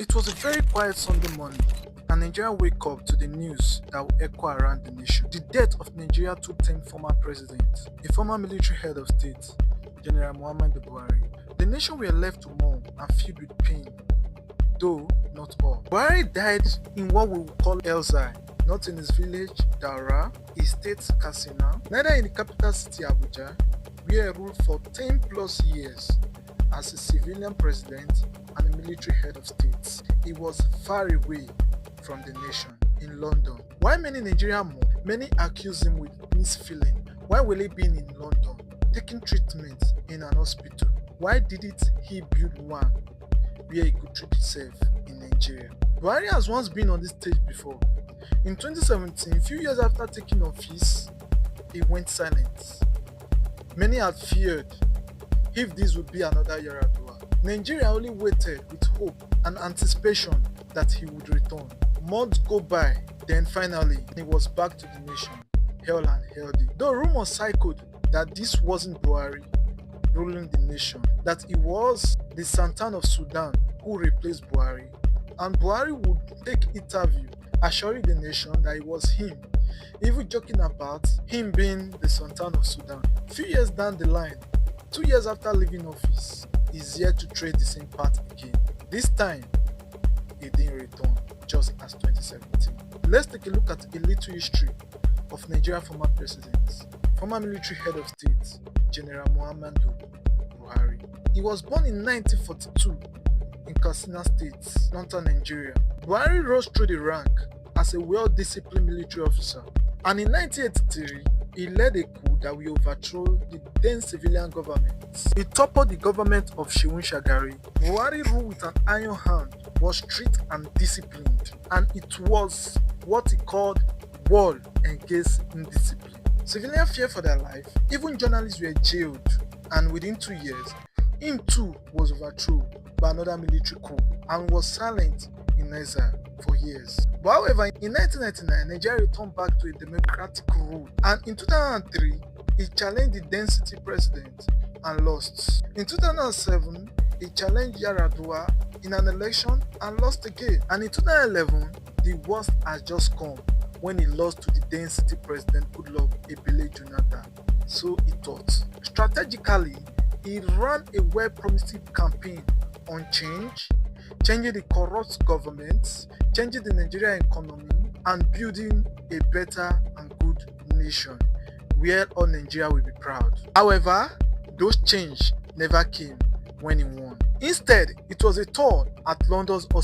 It was a very quiet Sunday morning, and Nigeria wake up to the news that will echo around the nation. The death of Nigeria's two-term former president, a former military head of state, General Muhammadu Buhari. The nation were left to mourn and filled with pain, though not all. Buhari died in what we will call exile, not in his village, Daura, his state, Katsina, neither in the capital city, Abuja, where he ruled for 10 plus years as a civilian president and a military head of state. He was far away from the nation in London. Why many Nigerian mourn? Many accuse him with misfeeling. Why will he be in London, taking treatment in an hospital? Why didn't he build one where he could treat himself in Nigeria? Buhari has once been on this stage before. In 2017, a few years after taking office, he went silent. Many had feared if this would be another Yaradua. Nigeria only waited with hope and anticipation that he would return. Months go by, then finally he was back to the nation, hale and healthy. Though rumors cycled that this wasn't Buhari ruling the nation, that it was the Sultan of Sudan who replaced Buhari, and Buhari would take interview assuring the nation that it was him, even joking about him being the Sultan of Sudan. Few years down the line, 2 years after leaving office, he's yet to trade the same path again. This time, he didn't return, just as 2017. Let's take a look at a little history of Nigeria's former president, former military head of state, General Muhammadu Buhari. He was born in 1942 in Katsina State, northern Nigeria. Buhari rose through the rank as a well-disciplined military officer, and in 1983, he led a coup that will overthrow the then civilian government. He toppled the government of Shehu Shagari. Buhari ruled with an iron hand, was strict and disciplined, and it was what he called war against indiscipline. Civilians feared for their life, even journalists were jailed, and within 2 years, him too was overthrown by another military coup and was silent in exile for years. But however, in 1999, Nigeria returned back to a democratic rule, and in 2003, he challenged the then city president and lost. In 2007, he challenged Yaradua in an election and lost again. And in 2011, the worst has just come when he lost to the then city president Goodluck Ebele Jonathan. So he thought. Strategically, he ran a well-promising campaign on change, changing the corrupt government, changing the Nigerian economy, and building a better and good nation where all Nigeria will be proud. However, those change never came when he won. Instead, it was a tour at London's hospital